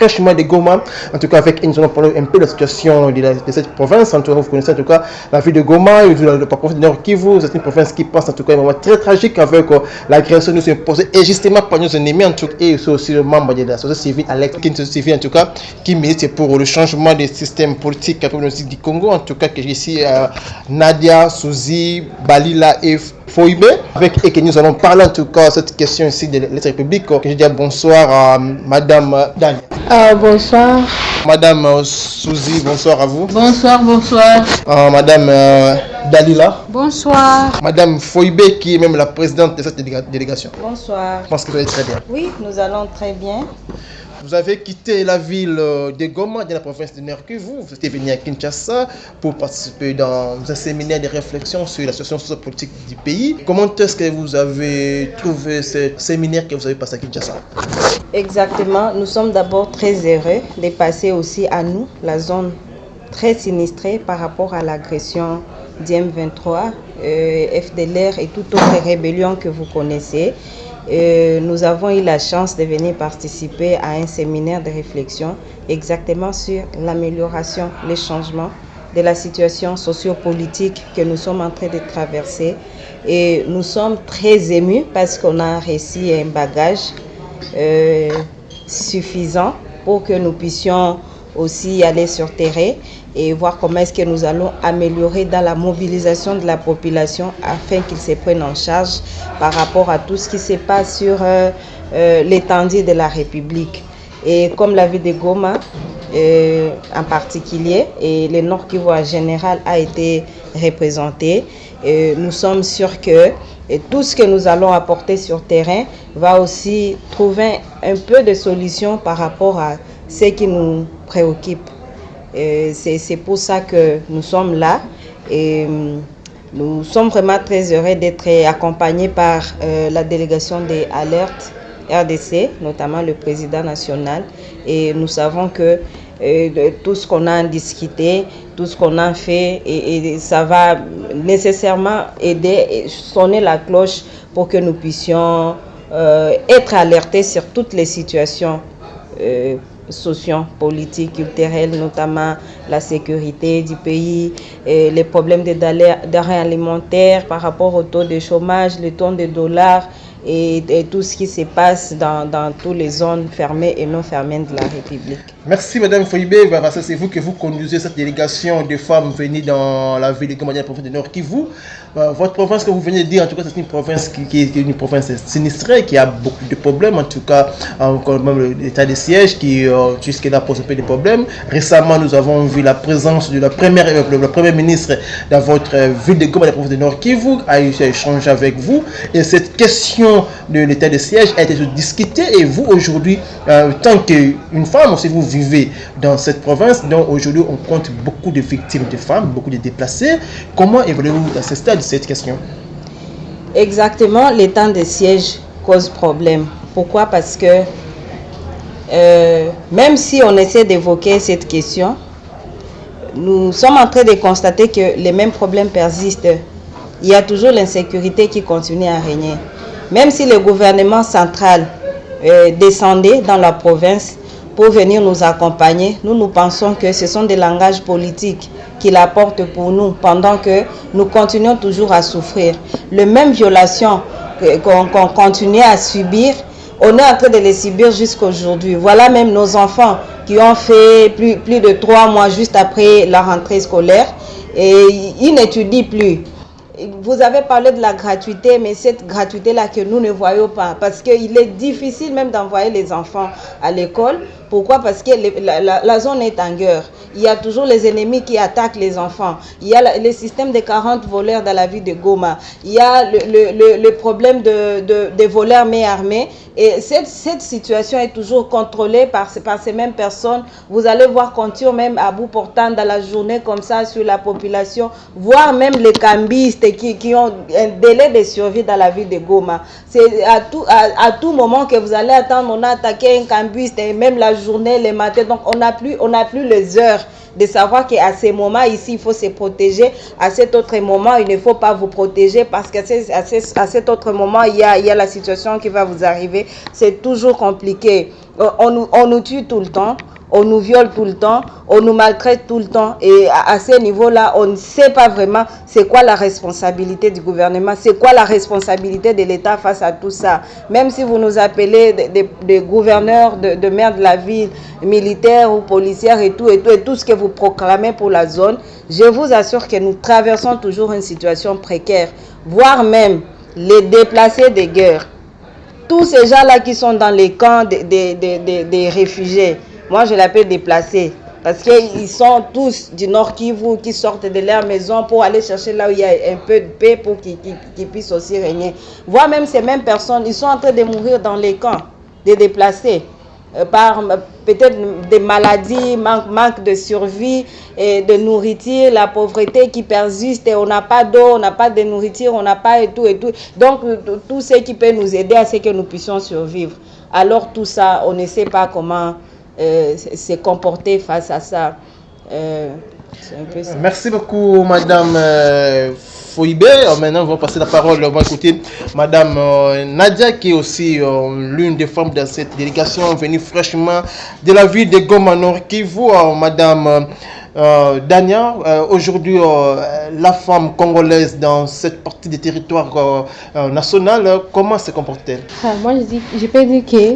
défrichement de Goma. En tout cas, avec nous allons parler un peu de la situation de cette province. En tout cas, vous connaissez en tout cas la ville de Goma, le province du Nord Kivu. C'est une province qui passe en tout cas un moment très tragique avec l'agression de nous imposée injustement par nos ennemis, en tout cas, et aussi le membre de la société civile, Alex, qui est une société civile en tout cas, qui milite pour le changement des systèmes politiques du Congo. En tout cas, que j'ai ici Nadia, Souzi, Balila et Foibe, avec et que nous allons parler en tout cas de cette question ici de l'État république. Que je dis bonsoir à Madame Daniel. Bonsoir. Madame Souzi, bonsoir à vous. Bonsoir, bonsoir. Madame Dalila. Bonsoir. Madame Foibe, qui est même la présidente de cette délégation. Bonsoir. Je pense que vous allez très bien. Oui, nous allons très bien. Vous avez quitté la ville de Goma, dans la province de Nord Kivu. Vous êtes venu à Kinshasa pour participer dans un séminaire de réflexion sur la situation sociopolitique du pays. Comment est-ce que vous avez trouvé ce séminaire que vous avez passé à Kinshasa? Exactement. Nous sommes d'abord très heureux de passer aussi à nous, la zone très sinistrée par rapport à l'agression d'M23, FDLR et toute autre rébellion que vous connaissez. Nous avons eu la chance de venir participer à un séminaire de réflexion exactement sur l'amélioration, les changements de la situation sociopolitique que nous sommes en train de traverser. Et nous sommes très émus parce qu'on a reçu un bagage suffisant pour que nous puissions aussi aller sur terrain et voir comment est-ce que nous allons améliorer dans la mobilisation de la population afin qu'ils se prennent en charge par rapport à tout ce qui se passe sur l'étendue de la République. Et comme la ville de Goma en particulier et le Nord Kivu en général a été représenté, nous sommes sûrs que tout ce que nous allons apporter sur terrain va aussi trouver un peu de solution par rapport à ce qui nous préoccupe. C'est pour ça que nous sommes là et nous sommes vraiment très heureux d'être accompagnés par la délégation des Alertes RDC, notamment le président national. Et nous savons que tout ce qu'on a discuté, tout ce qu'on a fait, et ça va nécessairement aider et sonner la cloche pour que nous puissions être alertés sur toutes les situations socio-politiques, culturelles, notamment la sécurité du pays, et les problèmes de denrées alimentaires par rapport au taux de chômage, le taux de dollars et tout ce qui se passe dans toutes les zones fermées et non fermées de la République. Merci Madame Foibe, c'est vous que vous conduisez cette délégation de femmes venues dans la ville de Goma, la province de Nord Kivu. Votre province, que vous venez de dire, en tout cas, c'est une province qui est une province sinistrée, qui a beaucoup de problèmes, en tout cas, même l'état de siège qui jusque-là pose un peu de problèmes. Récemment, nous avons vu la présence de le premier ministre dans votre ville de Goma, la province de Nord Kivu, a eu échangé avec vous. Et cette question de l'état de siège a été discutée. Et vous, aujourd'hui, tant qu'une femme, si vous vivez dans cette province, donc aujourd'hui, on compte beaucoup de victimes de femmes, beaucoup de déplacés. Comment évoluez-vous à ce stade de cette question? Exactement, l'état de siège cause problème. Pourquoi? Parce que même si on essaie d'évoquer cette question, nous sommes en train de constater que les mêmes problèmes persistent. Il y a toujours l'insécurité qui continue à régner. Même si le gouvernement central descendait dans la province pour venir nous accompagner, nous pensons que ce sont des langages politiques qu'il apporte pour nous pendant que nous continuons toujours à souffrir. Les mêmes violations qu'on continue à subir, on est en train de les subir jusqu'à aujourd'hui. Voilà même nos enfants qui ont fait plus de 3 mois juste après la rentrée scolaire et ils n'étudient plus. Vous avez parlé de la gratuité, mais cette gratuité-là que nous ne voyons pas, parce qu'il est difficile même d'envoyer les enfants à l'école. Pourquoi? Parce que la zone est en guerre. Il y a toujours les ennemis qui attaquent les enfants. Il y a le système de 40 voleurs dans la ville de Goma. Il y a le problème de voleurs mais armés. Et cette situation est toujours contrôlée par ces mêmes personnes. Vous allez voir qu'on tire même à bout portant dans la journée comme ça sur la population, voire même les cambistes qui ont un délai de survie dans la ville de Goma. C'est à tout moment que vous allez attendre, on a attaqué un cambiste et même la journée, les matins. Donc on n'a plus les heures de savoir qu'à ces moments ici, il faut se protéger. À cet autre moment, il ne faut pas vous protéger parce qu'à cet autre moment, il y a la situation qui va vous arriver. C'est toujours compliqué. On nous tue tout le temps, on nous viole tout le temps, on nous maltraite tout le temps. Et à ce niveau-là, on ne sait pas vraiment c'est quoi la responsabilité du gouvernement, c'est quoi la responsabilité de l'État face à tout ça. Même si vous nous appelez des gouverneurs, de maires de la ville, militaires ou policières et tout ce que vous proclamez pour la zone, je vous assure que nous traversons toujours une situation précaire, voire même les déplacés des guerres. Tous ces gens-là qui sont dans les camps des réfugiés, moi je l'appelle déplacés, parce qu'ils sont tous du Nord Kivu, qui sortent de leur maison pour aller chercher là où il y a un peu de paix pour qu'ils puissent aussi régner. Voire même ces mêmes personnes, ils sont en train de mourir dans les camps, des déplacés, par peut-être des maladies, manque de survie, et de nourriture, la pauvreté qui persiste, et on n'a pas d'eau, on n'a pas de nourriture, on n'a pas et tout. Donc tout ce qui peut nous aider à ce que nous puissions survivre. Alors tout ça, on ne sait pas comment se comporter face à ça. C'est un peu ça. Merci beaucoup, Madame Foïbe. Maintenant, on va passer la parole. On va écouter Madame Nadia, qui est aussi l'une des femmes de cette délégation venue fraîchement de la ville de Goma Nord Kivu. Madame Dania, aujourd'hui, la femme congolaise dans cette partie du territoire national, comment se comporte-t-elle? Moi, je peux dire que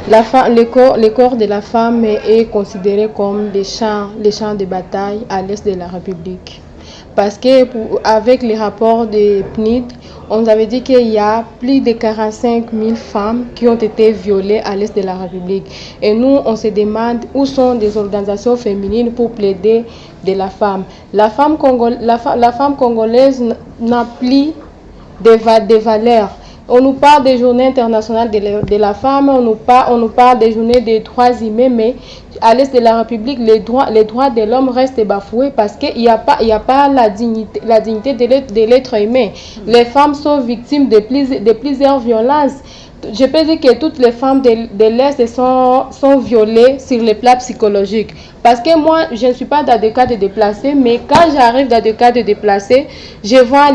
le corps de la femme est considéré comme les champs de bataille à l'est de la République. Parce que avec les rapports de PNID, on avait dit qu'il y a plus de 45 000 femmes qui ont été violées à l'est de la République. Et nous, on se demande où sont des organisations féminines pour plaider de la femme. La femme congolaise n'a plus de valeurs. On nous parle des journées internationales de la femme, on nous parle des journées des droits humains, mais à l'est de la République, les droits de l'homme restent bafoués parce qu'il n'y a pas la dignité de l'être humain. Les femmes sont victimes de plusieurs violences. Je peux dire que toutes les femmes de l'Est sont violées sur le plan psychologique. Parce que moi, je ne suis pas dans des cas de déplacés, mais quand j'arrive dans des cas de déplacés, je vois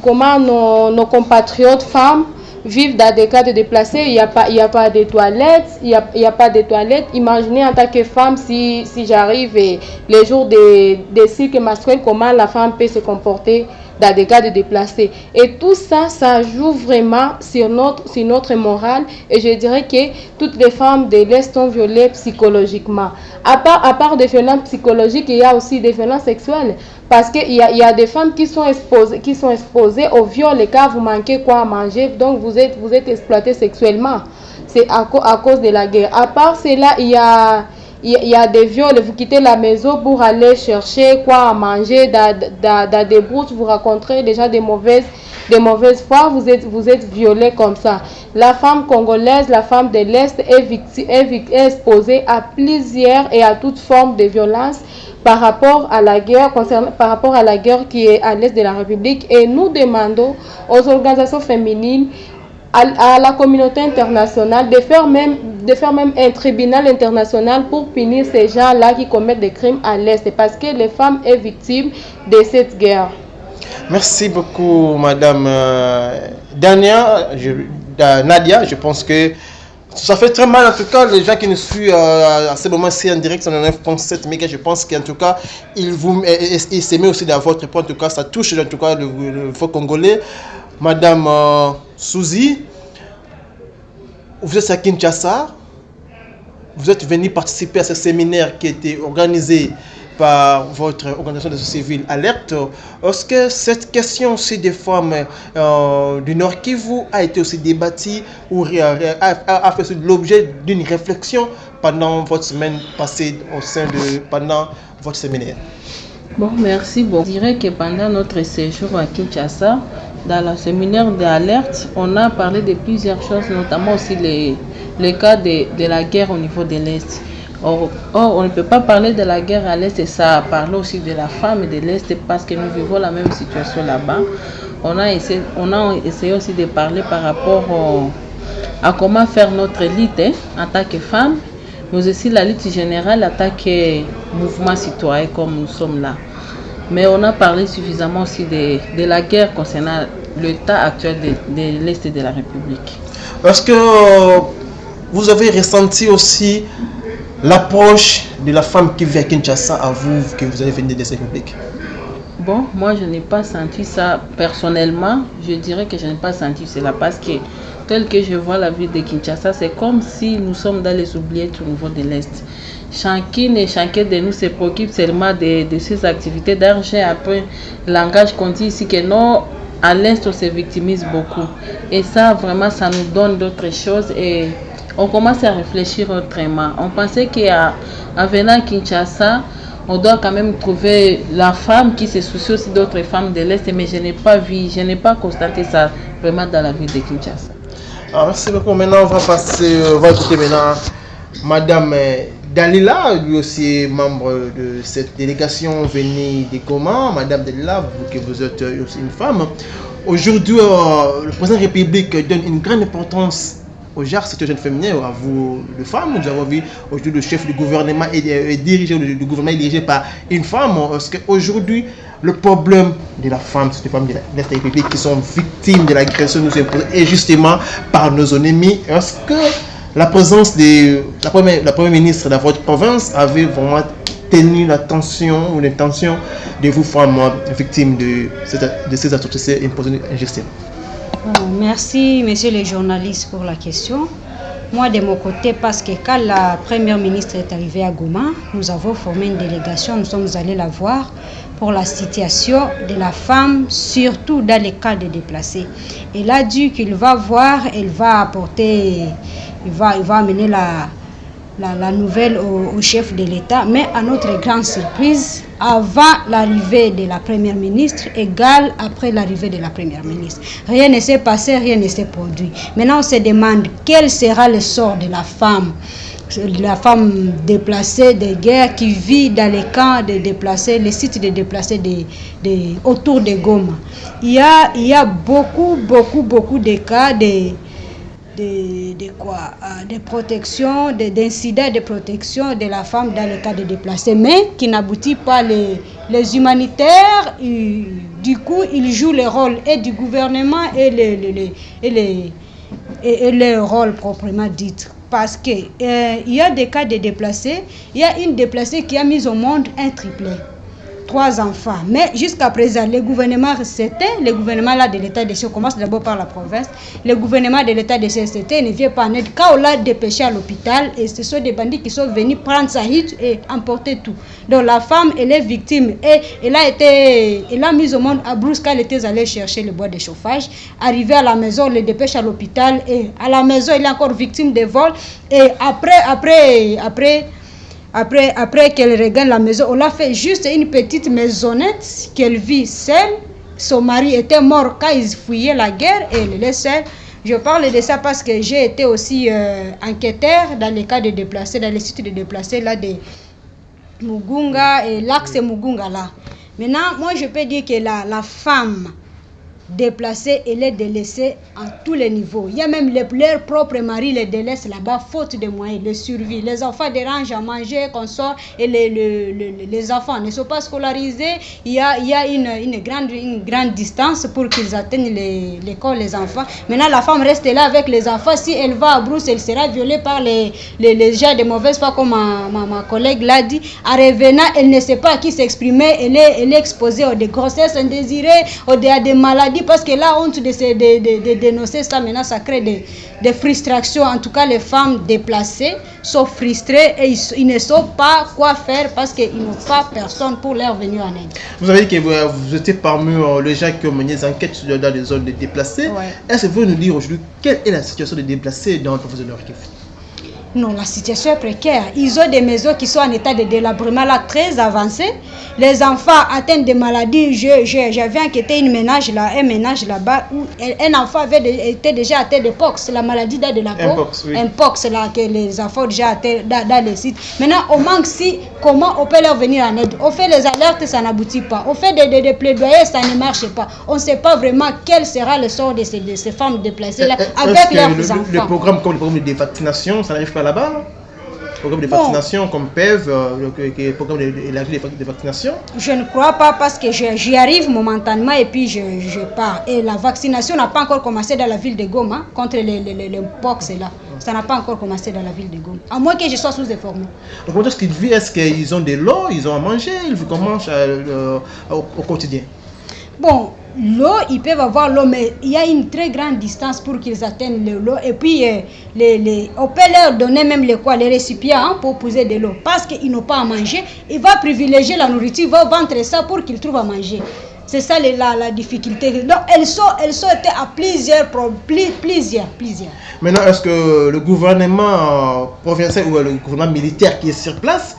comment nos compatriotes femmes vivent dans des cas de déplacés. Il n'y a pas de toilettes, il y a pas de toilettes. Imaginez en tant que femme, si j'arrive les jours des cycles masculins, comment la femme peut se comporter dans des cas de déplacés. Et tout ça, ça joue vraiment sur notre morale. Et je dirais que toutes les femmes de l'Est sont violées psychologiquement. À part des violences psychologiques, il y a aussi des violences sexuelles. Parce qu'il y a des femmes qui sont exposées au viol, car vous manquez quoi à manger, donc vous êtes exploitées sexuellement. C'est à cause de la guerre. À part cela, il y a des viols, vous quittez la maison pour aller chercher quoi à manger, dans des brousses, vous rencontrez déjà des mauvaises fois, vous êtes violés comme ça. La femme congolaise, la femme de l'Est est exposée à plusieurs et à toute forme de violence par rapport à la guerre qui est à l'est de la République. Et nous demandons aux organisations féminines, à la communauté internationale de faire même un tribunal international pour punir ces gens-là qui commettent des crimes à l'Est, parce que les femmes sont victimes de cette guerre. Merci beaucoup, Madame Nadia. Je pense que ça fait très mal, en tout cas, les gens qui nous suivent à ce moment-ci en direct sur le 9.7 mégas. Je pense qu'en tout cas, ils s'aimaient aussi dans votre point. En tout cas, ça touche en tout cas le folk congolais. Madame Souzi, vous êtes à Kinshasa. Vous êtes venu participer à ce séminaire qui a été organisé par votre organisation de société civile Alerte. Est-ce que cette question aussi des femmes du Nord Kivu a été aussi débattue ou a fait l'objet d'une réflexion pendant votre semaine passée pendant votre séminaire? Bon, merci beaucoup. Je dirais que pendant notre séjour à Kinshasa, dans le séminaire d'Alerte, on a parlé de plusieurs choses, notamment aussi les cas de la guerre au niveau de l'Est. Or, on ne peut pas parler de la guerre à l'Est et ça parler aussi de la femme et de l'Est parce que nous vivons la même situation là-bas. On a essayé aussi de parler par rapport à comment faire notre lutte en tant que femme, mais aussi la lutte générale en tant que mouvement citoyen comme nous sommes là. Mais on a parlé suffisamment aussi de la guerre concernant l'état actuel de l'Est de la République. Est-ce que vous avez ressenti aussi l'approche de la femme qui vit à Kinshasa à vous, que vous avez venu de cette République? Bon, moi je n'ai pas senti ça personnellement. Je dirais que je n'ai pas senti cela parce que tel que je vois la ville de Kinshasa, c'est comme si nous sommes dans les oubliettes au niveau de l'Est. Chacune et chacun de nous se préoccupe seulement de ces activités d'argent. Après, le langage qu'on dit ici que non, à l'Est on se victimise beaucoup. Et ça, vraiment, ça nous donne d'autres choses et on commence à réfléchir autrement. On pensait qu'en venant à Kinshasa, on doit quand même trouver la femme qui se soucie aussi d'autres femmes de l'Est, mais je n'ai pas vu, je n'ai pas constaté ça vraiment dans la ville de Kinshasa. Alors, merci beaucoup. Maintenant, on va écouter maintenant Madame Dalila, lui aussi membre de cette délégation venue des Goma. Madame Dalila, vous que vous êtes aussi une femme. Aujourd'hui, le président de la République donne une grande importance au genre cette jeune féminin, à vous, les femmes. Nous avons vu aujourd'hui le chef du gouvernement est dirigé, le gouvernement est dirigé par une femme. Parce qu'aujourd'hui, le problème de la femme, c'est les femmes de la République qui sont victimes de l'agression nous imposée et justement par nos ennemis. Est-ce que la présence de la première ministre de votre province avait vraiment tenu l'attention ou l'intention de vous femmes victimes de ces atrocités imposées injustices? Merci, messieurs les journalistes, pour la question. Moi, de mon côté, parce que quand la première ministre est arrivée à Goma, nous avons formé une délégation, nous sommes allés la voir pour la situation de la femme, surtout dans les cas de déplacés. Elle a dit qu'il va voir, elle va apporter, il va amener la nouvelle au chef de l'État, mais à notre grande surprise, avant l'arrivée de la première ministre, égale après l'arrivée de la première ministre. Rien ne s'est passé, rien ne s'est produit. Maintenant, on se demande quel sera le sort de la femme déplacée de guerre qui vit dans les camps de déplacés, les sites de déplacés autour de Goma. Il y a beaucoup de cas de protection, d'incidents de protection de la femme dans le cas de déplacés, mais qui n'aboutit pas les humanitaires. Du coup, ils jouent le rôle et du gouvernement et le rôle proprement dit. Parce que il y a des cas de déplacés, il y a une déplacée qui a mis au monde un triplet. 3 enfants. Mais jusqu'à présent, le gouvernement là de l'État de on commence d'abord par la province, le gouvernement de l'État de CCT ne vient pas en aide. Quand on l'a dépêché à l'hôpital, et ce sont des bandits qui sont venus prendre sa hit et emporter tout. Donc la femme, elle est victime et elle a mis au monde à Brousse quand elle était allée chercher le bois de chauffage. Arrivée à la maison, on le dépêche à l'hôpital et à la maison, elle est encore victime de vol. Et après qu'elle regagne la maison, on l'a fait juste une petite maisonnette qu'elle vit seule. Son mari était mort quand ils fouillaient la guerre et elle est seule. Je parle de ça parce que j'ai été aussi enquêteur dans les cas de déplacés, dans les sites de déplacés là de Mugunga et l'axe Mugunga là. Maintenant, moi je peux dire que la femme déplacée, elle est délaissée à tous les niveaux. Il y a même leurs propres maris les délaissent là-bas, faute de moyens de survie. Les enfants dérangent à manger, qu'on sort, et les enfants ne sont pas scolarisés. Il y a une grande distance pour qu'ils atteignent l'école, les enfants. Maintenant, la femme reste là avec les enfants. Si elle va à Brousse, elle sera violée par les gens de mauvaise foi, comme ma collègue l'a dit. En revenant, elle ne sait pas à qui s'exprimer. Elle est exposée à des grossesses indésirées, à des maladies. Parce que la honte de dénoncer ça, maintenant, ça crée des frustrations. En tout cas, les femmes déplacées sont frustrées et ils ne savent pas quoi faire parce qu'ils n'ont pas personne pour leur venir en aide. Vous avez dit que vous étiez parmi les gens qui ont mené des enquêtes dans les zones de déplacés. Ouais. Est-ce que vous pouvez nous dire aujourd'hui quelle est la situation des déplacés dans le province de Nord Kivu? Non, la situation est précaire. Ils ont des maisons qui sont en état de délabrement là très avancé. Les enfants atteints de maladies. J'avais enquêté un ménage là-bas où un enfant était déjà atteint de pox, la maladie de la peau. Un pox là que les enfants déjà atteints dans les sites. Maintenant, on manque comment on peut leur venir en aide. On fait les alertes, ça n'aboutit pas. On fait des plaidoyers, ça ne marche pas. On ne sait pas vraiment quel sera le sort de ces femmes déplacées là avec leurs enfants. Le programme comme le programme de vaccination, ça n'arrive pas là-bas? programme de vaccination comme PEV, le programme de vaccination? Je ne crois pas parce que j'y arrive momentanément et puis je pars. Et la vaccination n'a pas encore commencé dans la ville de Goma contre les pox là. Ça n'a pas encore commencé dans la ville de Goma. À moins que je sois sous-informé. Donc, comment est-ce qu'ils vivent? Est-ce qu'ils ont de l'eau? Ils ont à manger? Ils vivent comment au quotidien? Bon, l'eau, ils peuvent avoir l'eau, mais il y a une très grande distance pour qu'ils atteignent l'eau. Et puis, on peut leur donner même les récipients pour poser de l'eau. Parce qu'ils n'ont pas à manger, il va privilégier la nourriture, il va vendre ça pour qu'ils trouvent à manger. C'est ça la difficulté. Donc, elles sont à plusieurs. Maintenant, est-ce que le gouvernement provincial ou le gouvernement militaire qui est sur place,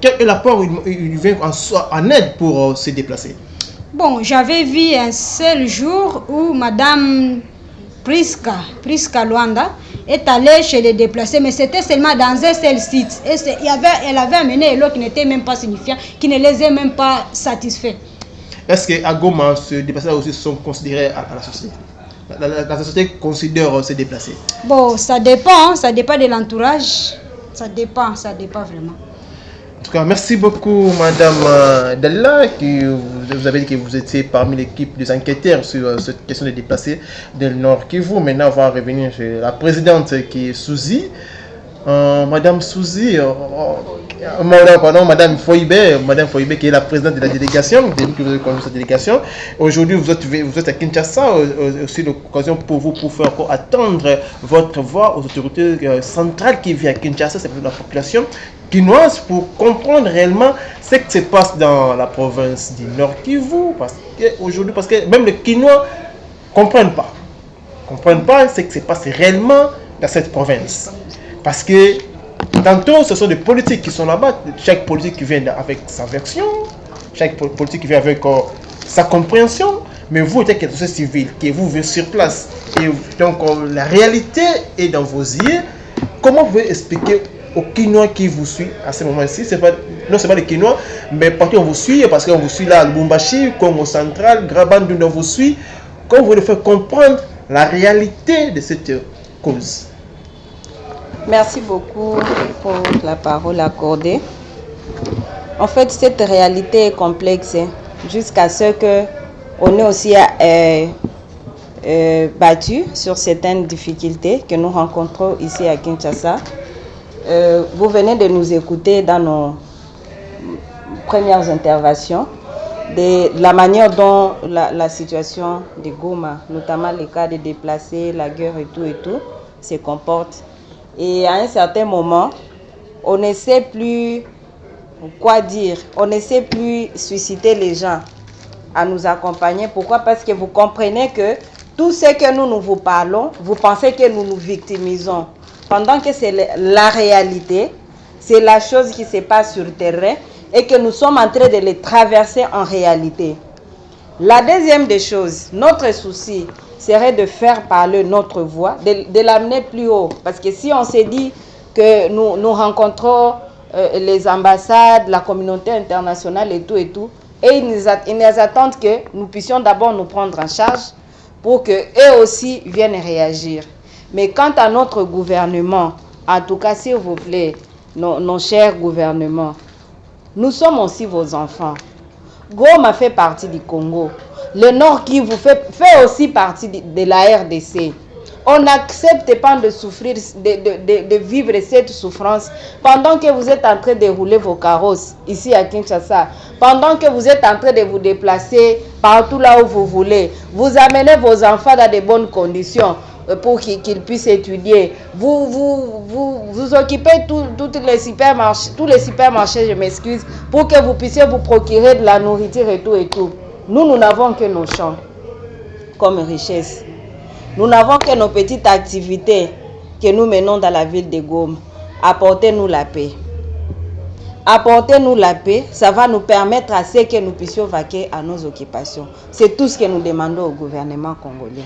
quel est l'apport il vient en aide pour se déplacer? Bon, j'avais vu un seul jour où Madame Priska Luanda est allée chez les déplacés, mais c'était seulement dans un seul site. Et elle avait amené l'eau qui n'était même pas signifiant, qui ne les a même pas satisfaits. Est-ce qu'à Goma, ces déplacés aussi sont considérés à la société? La société considère ces déplacés? Bon, ça dépend de l'entourage. Ça dépend vraiment. En tout cas, merci beaucoup, Madame Dalila, vous avez dit que vous étiez parmi l'équipe des enquêteurs sur cette question des déplacés du Nord Kivu. Maintenant, on va revenir chez la présidente qui est Souzi. Madame Souzi, Madame Foïbe qui est la présidente de la délégation, que vous avez conduit cette délégation. Aujourd'hui, vous êtes à Kinshasa, aussi l'occasion pour vous pour faire encore attendre votre voix aux autorités centrales qui vivent à Kinshasa, c'est la population quinoise, pour comprendre réellement ce qui se passe dans la province du Nord Kivu, parce que même les Quinois ne comprennent pas ce qui se passe réellement dans cette province. Parce que tantôt, ce sont des politiques qui sont là-bas, chaque politique qui vient avec sa version, chaque politique qui vient avec sa compréhension, mais vous êtes quelque chose civil, qui vous vivez sur place, et donc la réalité est dans vos yeux. Comment vous pouvez expliquer aux Quinois qui vous suivent à ce moment-ci? Non seulement les Quinois, mais partout on vous suit, parce qu'on vous suit là à Lubumbashi, Congo central, Grabandu, on vous suit. Comment vous voulez faire comprendre la réalité de cette cause? Merci beaucoup pour la parole accordée. En fait, cette réalité est complexe jusqu'à ce qu'on ait aussi battu sur certaines difficultés que nous rencontrons ici à Kinshasa. Vous venez de nous écouter dans nos premières interventions de la manière dont la situation de Goma, notamment les cas de déplacés, la guerre et tout, se comporte. Et à un certain moment, on ne sait plus quoi dire, on ne sait plus susciter les gens à nous accompagner. Pourquoi? Parce que vous comprenez que tout ce que nous vous parlons, vous pensez que nous nous victimisons. Pendant que c'est la réalité, c'est la chose qui se passe sur le terrain et que nous sommes en train de les traverser en réalité. La deuxième des choses, notre souci serait de faire parler notre voix, de l'amener plus haut. Parce que si on se dit que nous rencontrons les ambassades, la communauté internationale et tout, et ils nous attendent que nous puissions d'abord nous prendre en charge pour qu'eux aussi viennent réagir. Mais quant à notre gouvernement, en tout cas, s'il vous plaît, nos chers gouvernements, nous sommes aussi vos enfants. Goma fait partie du Congo. Le Nord Kivu fait aussi partie de la RDC. On n'accepte pas de souffrir, de vivre cette souffrance pendant que vous êtes en train de rouler vos carrosses ici à Kinshasa, pendant que vous êtes en train de vous déplacer partout là où vous voulez. Vous amenez vos enfants dans de bonnes conditions pour qu'ils puissent étudier. Vous occupez tous les supermarchés, je m'excuse, pour que vous puissiez vous procurer de la nourriture et tout. Nous n'avons que nos champs comme richesse. Nous n'avons que nos petites activités que nous menons dans la ville de Goma. Apportez-nous la paix. Apportez-nous la paix, ça va nous permettre à ce que nous puissions vaquer à nos occupations. C'est tout ce que nous demandons au gouvernement congolais.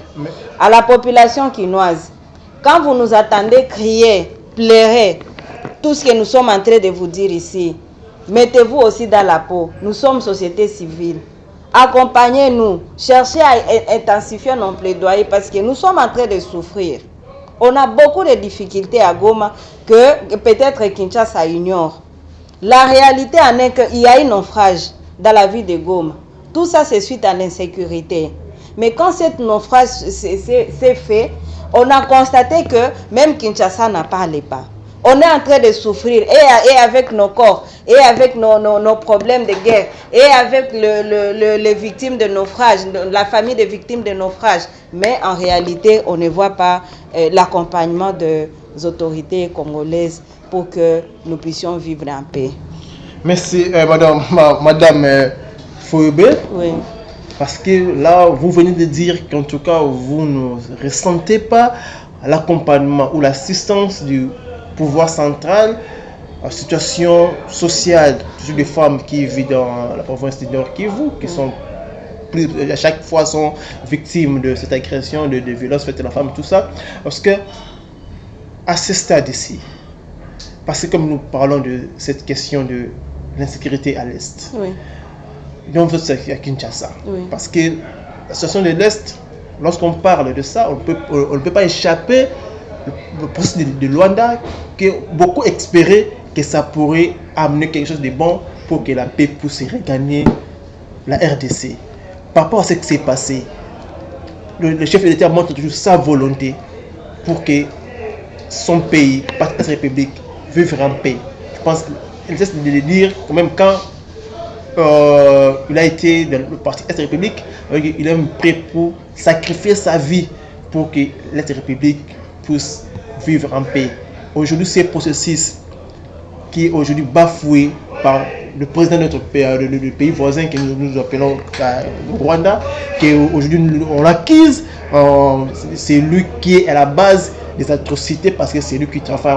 À la population quinoise, quand vous nous attendez crier, pleurer, tout ce que nous sommes en train de vous dire ici, mettez-vous aussi dans la peau. Nous sommes société civile. Accompagnez-nous, cherchez à intensifier nos plaidoyers parce que nous sommes en train de souffrir. On a beaucoup de difficultés à Goma que peut-être Kinshasa ignore. La réalité en est qu'il y a un naufrage dans la ville de Goma. Tout ça, c'est suite à l'insécurité. Mais quand cette naufrage s'est fait, on a constaté que même Kinshasa n'a parlé pas. On est en train de souffrir, et avec nos corps, et avec nos problèmes de guerre, et avec les victimes de naufrage, la famille des victimes de naufrage. Mais en réalité, on ne voit pas l'accompagnement des autorités congolaises pour que nous puissions vivre en paix. Merci, Madame Foyebe. Oui. Parce que là, vous venez de dire qu'en tout cas, vous ne ressentez pas l'accompagnement ou l'assistance du pouvoir central en situation sociale des femmes qui vivent dans la province du Nord Kivu, qui sont à chaque fois sont victimes de cette agression, de violences faites à la femme, tout ça. Parce que à ce stade ici, parce que comme nous parlons de cette question de l'insécurité à l'Est, Oui. donc c'est à Kinshasa. Oui. Parce que la situation de l'Est, lorsqu'on parle de ça, on ne peut pas échapper le processus de Luanda, que beaucoup espéraient que ça pourrait amener quelque chose de bon pour que la paix puisse regagner la RDC. Par rapport à ce qui s'est passé, le chef de l'État montre toujours sa volonté pour que son pays, la République, vive en paix. Je pense qu'il cesse de le dire, même quand il a été dans le parti Est République, il est prêt pour sacrifier sa vie pour que l'Est République puisse vivre en paix. Aujourd'hui, ce processus qui est aujourd'hui bafoué par le président de notre pays, le pays voisin que nous appelons Rwanda, qu'aujourd'hui on l'acquise, c'est lui qui est à la base des atrocités parce que c'est lui qui travaille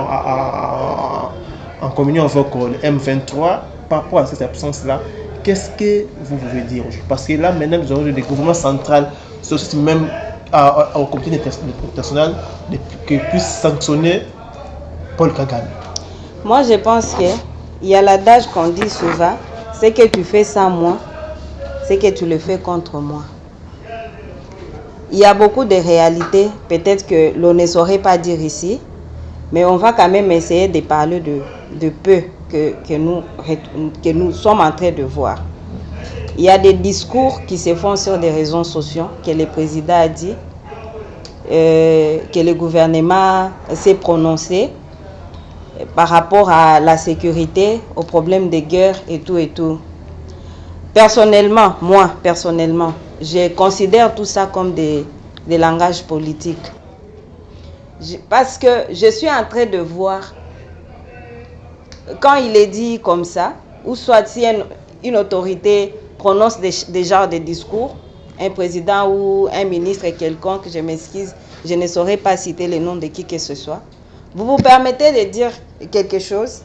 en communion avec le M23. Par rapport à cette absence-là, qu'est-ce que vous pouvez dire aujourd'hui? Parce que là, maintenant, nous avons des gouvernements centraux, c'est aussi même au comité international qui puisse sanctionner Paul Kagame. Moi, je pense qu'il y a l'adage qu'on dit souvent, c'est que tu fais sans moi, c'est que tu le fais contre moi. Il y a beaucoup de réalités, peut-être que l'on ne saurait pas dire ici, mais on va quand même essayer de parler de peu que nous sommes en train de voir. Il y a des discours qui se font sur des réseaux sociaux, que le président a dit, que le gouvernement s'est prononcé par rapport à la sécurité, aux problèmes de guerre et tout et tout. Personnellement, je considère tout ça comme des langages politiques. Parce que je suis en train de voir, quand il est dit comme ça, ou soit si une autorité prononce des genres de discours, un président ou un ministre quelconque, je m'excuse, je ne saurais pas citer le nom de qui que ce soit, vous vous permettez de dire quelque chose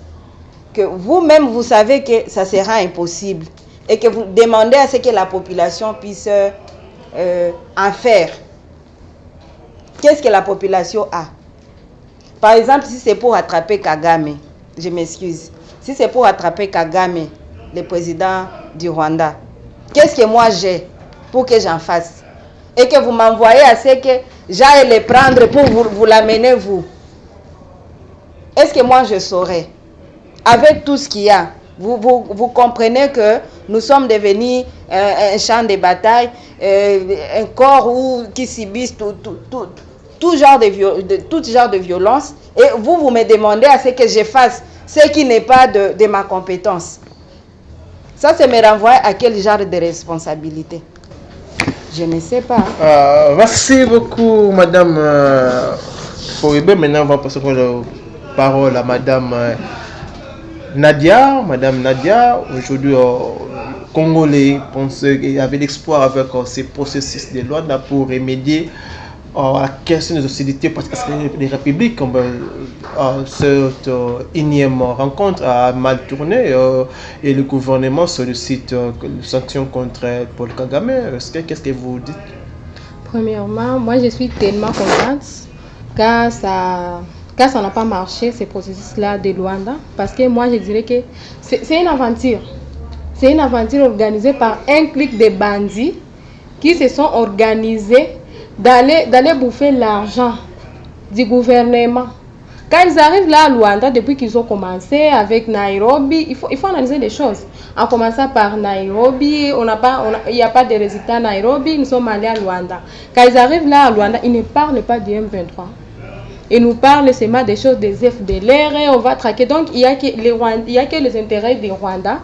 que vous-même vous savez que ça sera impossible et que vous demandez à ce que la population puisse en faire. Qu'est-ce que la population a? Par exemple, si c'est pour attraper Kagame, je m'excuse, si c'est pour attraper Kagame, le président du Rwanda, qu'est-ce que moi j'ai pour que j'en fasse? Et que vous m'envoyez à ce que j'aille le prendre pour vous l'amener vous. Est-ce que moi je saurais? Avec tout ce qu'il y a, vous comprenez que nous sommes devenus un champ de bataille, un corps qui subissent tout genre de violence. Et vous me demandez à ce que je fasse ce qui n'est pas de ma compétence. Ça me renvoie à quel genre de responsabilité? Je ne sais pas. Merci beaucoup, Madame Foyebe. Maintenant, on va passer la parole à Madame Nadia. Madame Nadia, aujourd'hui, Congolais avaient l'espoir avec ces processus de loi pour remédier à la question des hostilités parce que les républiques, comme cette énième rencontre a mal tourné et le gouvernement sollicite les sanctions contre Paul Kagame. Qu'est-ce que vous dites? Premièrement, moi je suis tellement contente car ça n'a pas marché, ce processus-là de Luanda, parce que moi je dirais que c'est une aventure. C'est une aventure organisée par un clique de bandits qui se sont organisés d'aller bouffer l'argent du gouvernement. Quand ils arrivent là à Luanda, depuis qu'ils ont commencé avec Nairobi, il faut analyser les choses. En commençant par Nairobi, il n'y a pas de résultats à Nairobi, nous sommes allés à Luanda. Quand ils arrivent là à Luanda, ils ne parlent pas du M23. Ils nous parlent seulement des choses des FDLR et on va traquer. Donc il n'y a que les intérêts du Rwanda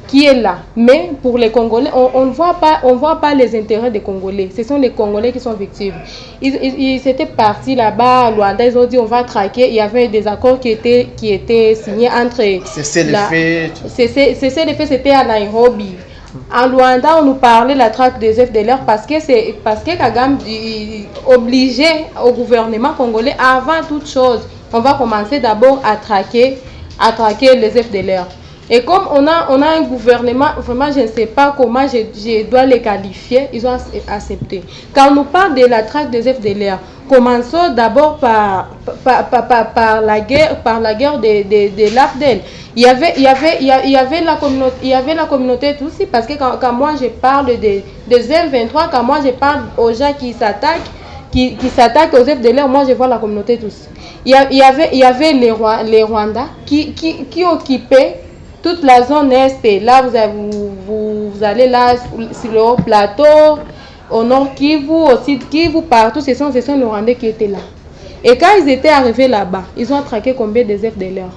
qui est là. Mais pour les Congolais, on ne voit pas les intérêts des Congolais. Ce sont les Congolais qui sont victimes. Ils étaient partis là-bas à Luanda, ils ont dit on va traquer. Il y avait des accords qui étaient signés entre... Cessez les faits. Cessez les faits, c'était à Nairobi. En Luanda, on nous parlait de la traque des FDLR parce que Kagame obligeait au gouvernement congolais, avant toute chose, on va commencer d'abord à traquer les FDLR. Et comme on a un gouvernement, vraiment je ne sais pas comment je dois les qualifier, ils ont accepté. Quand on nous parle de la traque des FDLR, commençons d'abord par la guerre de l'AFDEL. Il y avait la communauté aussi, parce que quand moi je parle des M23, quand moi je parle aux gens qui s'attaquent aux FDLR, moi je vois la communauté tous. Il y avait les Rwandais qui occupaient toute la zone est. Là vous allez là sur le haut plateau, au nord Kivu, au sud Kivu, partout, ce sont les Rwandais qui étaient là. Et quand ils étaient arrivés là-bas, ils ont traqué combien de FDLR.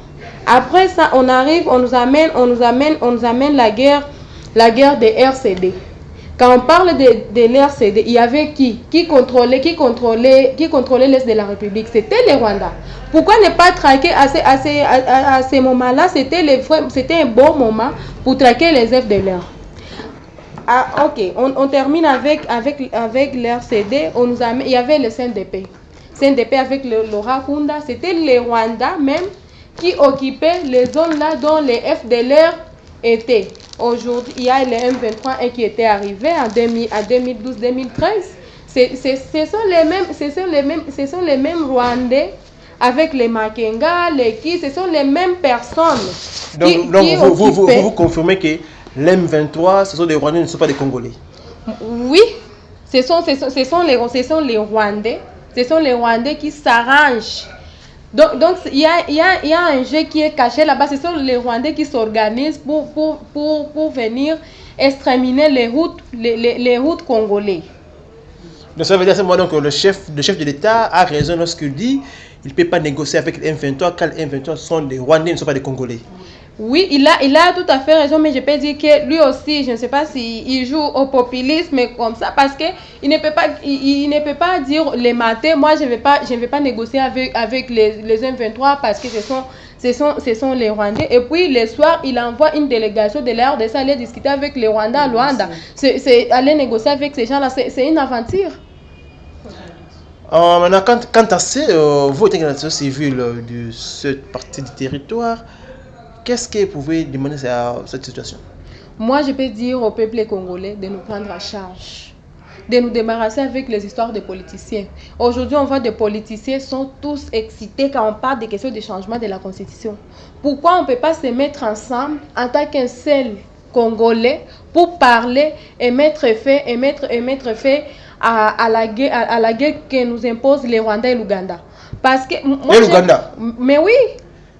Après ça, on nous amène la guerre des RCD. Quand on parle de l'RCD, il y avait qui contrôlait l'Est de la République? C'était les Rwandais. Pourquoi ne pas traquer à ces moments-là? C'était un bon moment pour traquer les FDLR. Ah, ok, on termine avec l'RCD. Il y avait le CNDP. CNDP avec le Laurent Kunda. C'était les Rwandais même qui occupaient les zones là dont les FDLR étaient. Aujourd'hui, il y a les M23 qui étaient arrivés en 2012-2013. Ce sont les mêmes Rwandais avec les Makenga, ce sont les mêmes personnes. Donc vous confirmez que l'M23, ce sont des Rwandais, ne sont pas des Congolais? Oui, ce sont les Rwandais. Ce sont les Rwandais qui s'arrangent. Donc il y a un jeu qui est caché là-bas. Ce sont les Rwandais qui s'organisent pour venir exterminer les routes congolais. Donc ça veut dire que le chef de l'État a raison lorsqu'il dit qu'il ne peut pas négocier avec les M23 car les M23 sont des Rwandais, ne sont pas des Congolais. Oui, il a tout à fait raison, mais je peux dire que lui aussi, je ne sais pas s'il joue au populisme comme ça, parce que il ne peut pas dire les matés, moi je ne vais pas négocier avec les M23 parce que ce sont les Rwandais. Et puis le soir, il envoie une délégation de la RDC aller discuter avec les Rwandais à Luanda. C'est aller négocier avec ces gens-là, c'est une aventure. Maintenant, quant à ça, vous êtes une civile de cette partie du territoire. Qu'est-ce que vous pouvez demander à cette situation? Moi, je peux dire au peuple congolais de nous prendre en charge, de nous débarrasser avec les histoires des politiciens. Aujourd'hui, on voit des politiciens sont tous excités quand on parle des questions de changement de la Constitution. Pourquoi on ne peut pas se mettre ensemble en tant qu'un seul Congolais pour parler et mettre fin à la guerre que nous imposent les Rwandais et l'Ouganda? Parce que moi, l'Ouganda? Mais oui.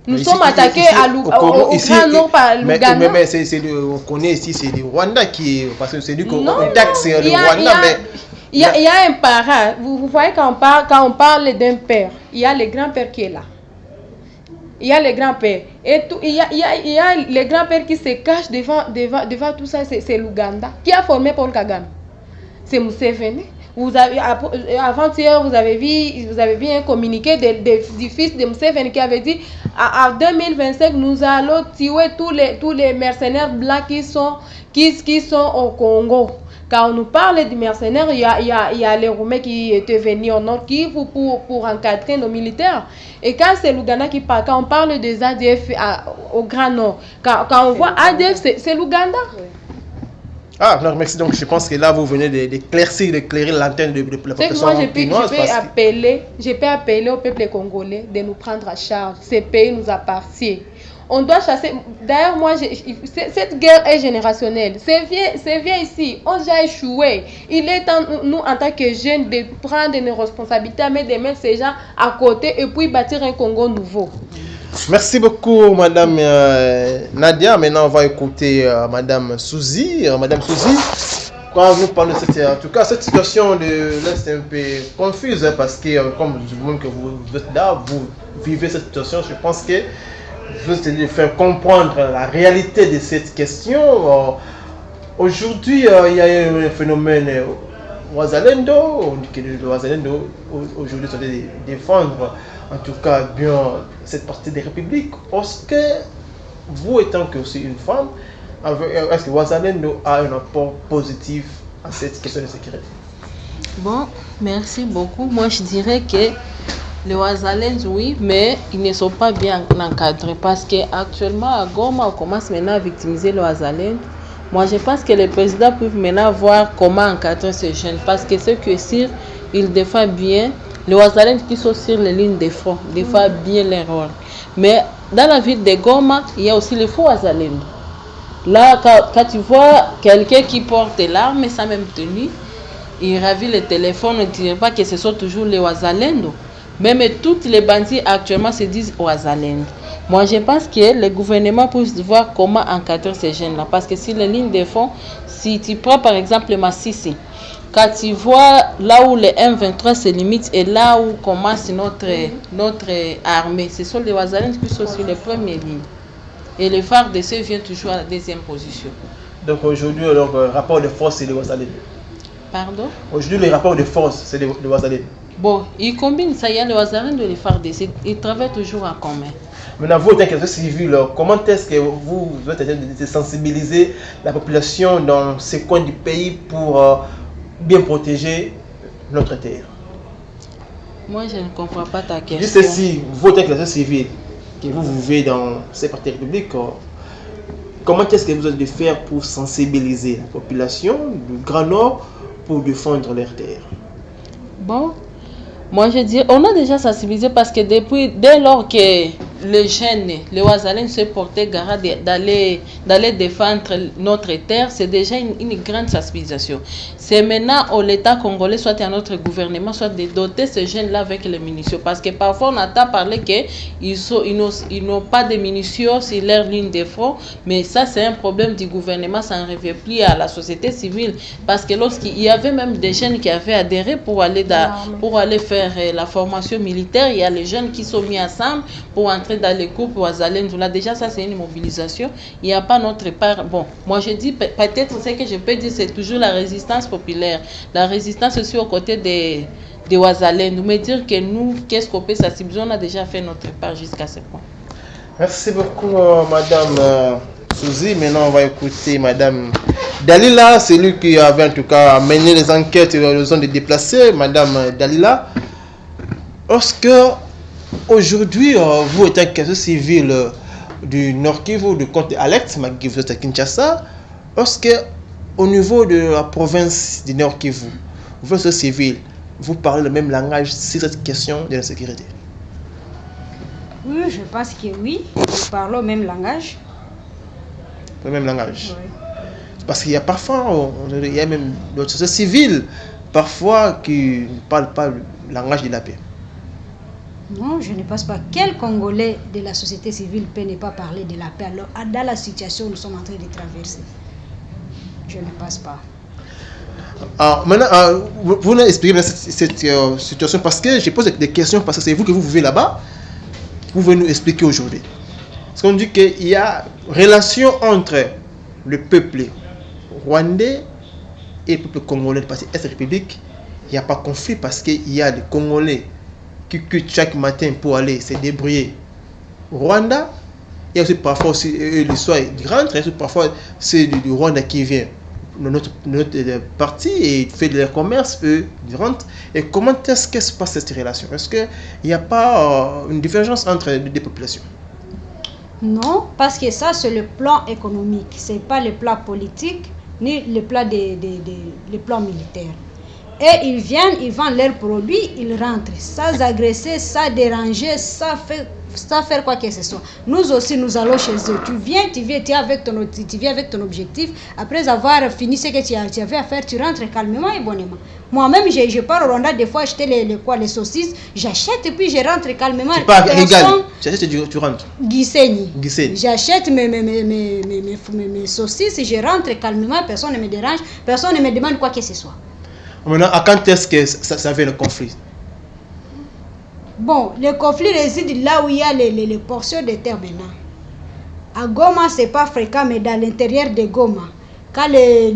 Nous sommes attaqués au Grand Nord par l'Ouganda. Mais on connaît ici, c'est le Rwanda qui est... Parce que c'est lui qu'on taxe, c'est le Rwanda, mais... Il y a un parent. Vous voyez quand on parle d'un père, il y a le grand-père qui est là. Il y a le grand-père. Et il y a le grand-père qui se cache devant tout ça, c'est l'Ouganda. Qui a formé Paul Kagame? C'est Museveni. Avant-hier, vous avez vu un communiqué du fils de Museveni qui avait dit en 2025, nous allons tuer tous les mercenaires blancs qui sont au Congo. Quand on nous parle de mercenaires, il y a les Roumains qui étaient venus au Nord Kivu pour encadrer nos militaires. Et quand c'est l'Ouganda qui parle, quand on parle des ADF au Grand Nord, quand on voit ADF, c'est l'Ouganda. Ah, non, merci. Donc, je pense que là, vous venez d'éclairer l'antenne de la population pinoise. Je peux appeler au peuple congolais de nous prendre à charge. Ce pays nous appartient. On doit chasser. D'ailleurs, cette guerre est générationnelle. C'est vieux ici. On a déjà échoué. Il est temps, nous, en tant que jeunes, de prendre nos responsabilités, de mettre ces gens à côté et puis bâtir un Congo nouveau. Merci beaucoup, Madame Nadia. Maintenant, on va écouter Madame Souzy. Madame Souzy, quand vous parlez de cette situation de l'Est est un peu confuse, parce que, comme vous-même que vous êtes là, vous vivez cette situation, je pense que vous essayez de faire comprendre la réalité de cette question. Aujourd'hui, il y a un phénomène Wazalendo. On dit que le Wazalendo, aujourd'hui, ça doit défendre, en tout cas, bien cette partie des républiques. Est-ce que vous, étant que aussi une femme, est-ce que Wazalendo a un apport positif à cette question de sécurité? Bon, merci beaucoup. Moi, je dirais que les Wazalendo, oui, mais ils ne sont pas bien encadrés parce qu'actuellement, à Goma, on commence maintenant à victimiser les Wazalendo. Moi, je pense que les présidents peuvent maintenant voir comment encadrer ces jeunes parce que ce qui est sûr, ils défendent bien. Les Wazalendo qui sont sur les lignes de front défendent bien leur rôle. Mais dans la ville de Goma, il y a aussi les faux Wazalendo. Là, quand tu vois quelqu'un qui porte l'arme sans même tenue, il ravit le téléphone, ne dirait pas que ce sont toujours les Wazalendo. Même toutes les bandits actuellement se disent Wazalendo. Moi, je pense que le gouvernement peut voir comment encadrer ces jeunes-là. Parce que si les lignes de front, si tu prends par exemple Massissi, quand tu vois là où les M23 se limitent et là où commence notre armée, ce sont les Wazalendo qui sont sur les premières lignes. Et le FARDC vient toujours à la deuxième position. Donc aujourd'hui, le rapport de force, c'est les Wazalendo. Pardon? Aujourd'hui, le rapport de force, c'est les Wazalendo. Bon, ils combinent ça, il y a les Wazalendo et les FARDC. Ils travaillent toujours en commun. Maintenant, vous, en tant que civil, comment est-ce que vous êtes en train de sensibiliser la population dans ces coins du pays pour bien protéger notre terre? Moi, je ne comprends pas ta question. Juste si vous, en tant que civil, que vous vivez dans ces parties républiques, comment est-ce que vous allez faire pour sensibiliser la population du Grand Nord pour défendre leur terre? Bon, moi je dis, on a déjà sensibilisé parce que dès lors que les jeunes, les Wazalendo se portaient garant d'aller défendre notre terre, c'est déjà une grande sensibilisation. C'est maintenant à l'État congolais, soit à notre gouvernement, soit de doter ces jeunes-là avec les munitions. Parce que parfois on entend parler qu'ils n'ont pas de munitions sur leur ligne de front, mais ça c'est un problème du gouvernement, ça ne revient plus à la société civile. Parce que lorsqu'il y avait même des jeunes qui avaient adhéré pour aller faire la formation militaire, il y a les jeunes qui sont mis ensemble pour entrer dans les groupes Wazalendo. Là déjà ça c'est une mobilisation. Il n'y a pas notre part. Bon, moi je dis peut-être ce que je peux dire c'est toujours la résistance populaire. La résistance aussi aux côtés des Wazalendo. Mais dire que nous, qu'est-ce qu'on peut sensibiliser, on a déjà fait notre part jusqu'à ce point. Merci beaucoup Madame Souzy. Maintenant on va écouter Madame Dalila, c'est lui qui avait en tout cas mené les enquêtes sur les zones de déplacés. Madame Dalila, est-ce que aujourd'hui, vous êtes un casse civil du Nord Kivu, du comté Alex, malgré que vous êtes à Kinshasa, est-ce que au niveau de la province du Nord Kivu, vous êtes civil, vous parlez le même langage sur cette question de la sécurité? Oui, je pense que oui, nous parlons le même langage. Le même langage? Oui. Parce qu'il y a parfois, il y a même d'autres sociétés civiles, parfois qui ne parlent pas le langage de la paix. Non, je ne pense pas. Quel Congolais de la société civile peut ne pas parler de la paix alors, dans la situation où nous sommes en train de traverser? Je ne pense pas. Maintenant, vous nous expliquez cette situation parce que je pose des questions parce que c'est vous que vous vivez là-bas. Vous pouvez nous expliquer aujourd'hui. Parce qu'on dit qu'il y a relation entre le peuple rwandais et le peuple congolais de partie Est-République. Il n'y a pas de conflit parce qu'il y a des Congolais qui quittent chaque matin pour aller se débrouiller au Rwanda. Il y a aussi parfois aussi l'histoire du rentre, et parfois c'est du Rwanda qui vient dans notre partie et fait de leur commerce, eux, du rentre. Et comment est-ce que se passe cette relation? Est-ce qu'il n'y a pas une divergence entre les deux populations? Non, parce que ça c'est le plan économique, ce n'est pas le plan politique. ni le plan les plans militaires. Et ils viennent, ils vendent leurs produits, ils rentrent sans agresser, sans déranger, sans faire quoi que ce soit. Nous aussi, nous allons chez eux. Tu viens avec ton objectif. Après avoir fini ce que tu avais à faire, tu rentres calmement et bonnement. Moi-même, je pars au Rwanda, des fois acheter les saucisses, j'achète et puis je rentre calmement. C'est pas légal. Tu achètes et tu rentres. Gisenyi. J'achète mes saucisses et je rentre calmement, personne ne me dérange, personne ne me demande quoi que ce soit. Maintenant, à quand est-ce que ça fait le conflit? Bon, le conflit réside là où il y a les portions de terre maintenant. À Goma, ce n'est pas fréquent, mais dans l'intérieur de Goma, quand les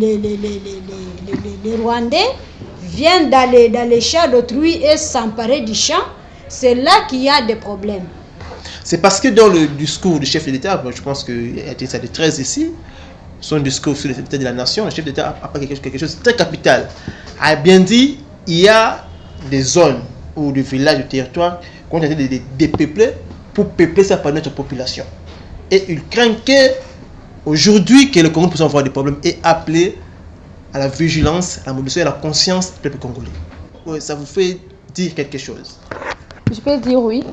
Rwandais viennent dans les champs d'autrui et s'emparer du champ, c'est là qu'il y a des problèmes. C'est parce que dans le discours du chef de l'État, je pense qu'il a été ça de 13 ici, son discours sur l'état de la nation, le chef d'État a parlé quelque chose de très capital. Il a bien dit, il y a des zones ou des villages, des territoires qu'on a été dépeuplés pour peupler ça par notre population. Et il craint qu'aujourd'hui, que le Congo puisse avoir des problèmes et appeler à la vigilance, à la mobilisation et à la conscience du peuple congolais. Ouais, ça vous fait dire quelque chose? Je peux dire oui.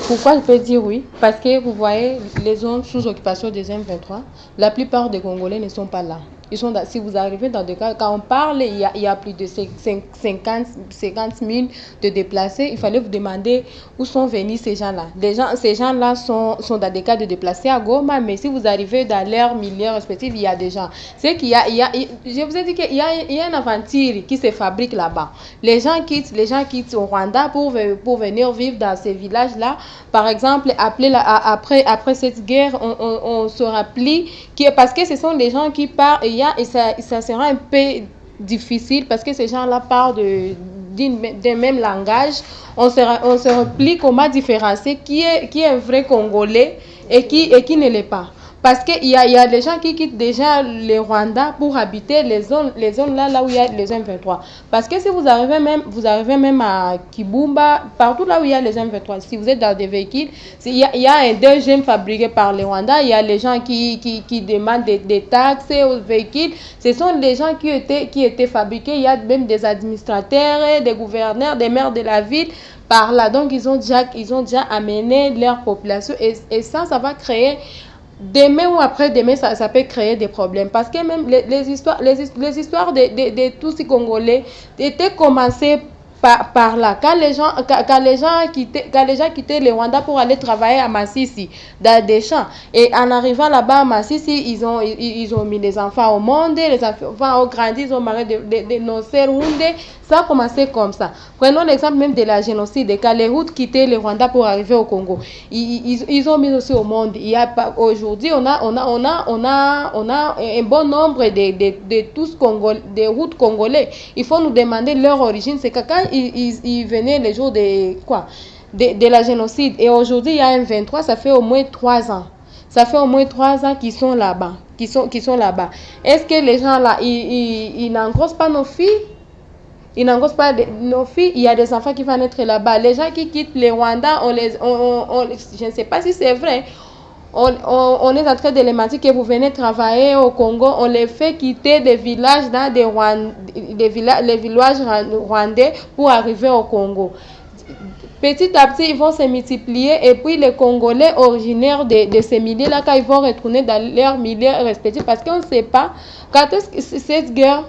Pourquoi je peux dire oui? Parce que vous voyez, les zones sous occupation des M23, la plupart des Congolais ne sont pas là. Ils sont si vous arrivez dans des cas, quand on parle, il y a plus de 50 000 de déplacés. Il fallait vous demander où sont venus ces gens-là. Ces gens-là sont dans des cas de déplacés à Goma, mais si vous arrivez dans leurs milieux respectifs, il y a des gens. C'est qu'il y a, je vous ai dit qu'il y a une aventure qui se fabrique là-bas. Les gens quittent au Rwanda pour venir vivre dans ces villages-là. Par exemple, après cette guerre, on se rappelle parce que ce sont des gens qui partent et ça sera un peu difficile parce que ces gens-là parlent d'un même langage. On se replie comment différencier qui est un vrai Congolais et qui ne l'est pas. Parce qu'il y a des gens qui quittent déjà le Rwanda pour habiter les zones là où il y a les M23. Parce que si vous arrivez même à Kibumba, partout là où il y a les M23, si vous êtes dans des véhicules, il y a un deuxième fabriqué par le Rwanda, il y a les gens qui demandent des taxes aux véhicules. Ce sont des gens qui étaient fabriqués. Il y a même des administrateurs, des gouverneurs, des maires de la ville par là. Donc ils ont déjà amené leur population et ça va créer. Demain ou après-demain, ça peut créer des problèmes. Parce que même les histoires de tous ces Congolais étaient commencées par là. Quand les gens quittaient le Rwanda pour aller travailler à Massissi, dans des champs, et en arrivant là-bas à Massissi, ils ont mis les enfants au monde, les enfants ont grandi, ils ont marié des noceurs. Ça a commencé comme ça. Prenons l'exemple même de la génocide. Quand les Hutus quittaient le Rwanda pour arriver au Congo, ils ont mis aussi au monde. Aujourd'hui, on a un bon nombre de tous Congolais, des Hutus congolais. Il faut nous demander leur origine. C'est que quand ils venaient les jours de la génocide. Et aujourd'hui, il y a un 23, ça fait au moins 3 ans. Ça fait au moins 3 ans qu'ils sont là-bas. Est-ce que les gens là, ils n'engrossent pas nos filles? Ils n'engrossent pas nos filles. Il y a des enfants qui vont naître là-bas. Les gens qui quittent le Rwanda, je ne sais pas si c'est vrai. On est en train de les mentir que vous venez travailler au Congo. On les fait quitter des villages dans les villages rwandais pour arriver au Congo. Petit à petit, ils vont se multiplier et puis les Congolais originaires de ces milieux-là, quand ils vont retourner dans leurs milieux respectifs, parce qu'on ne sait pas quand est-ce que cette guerre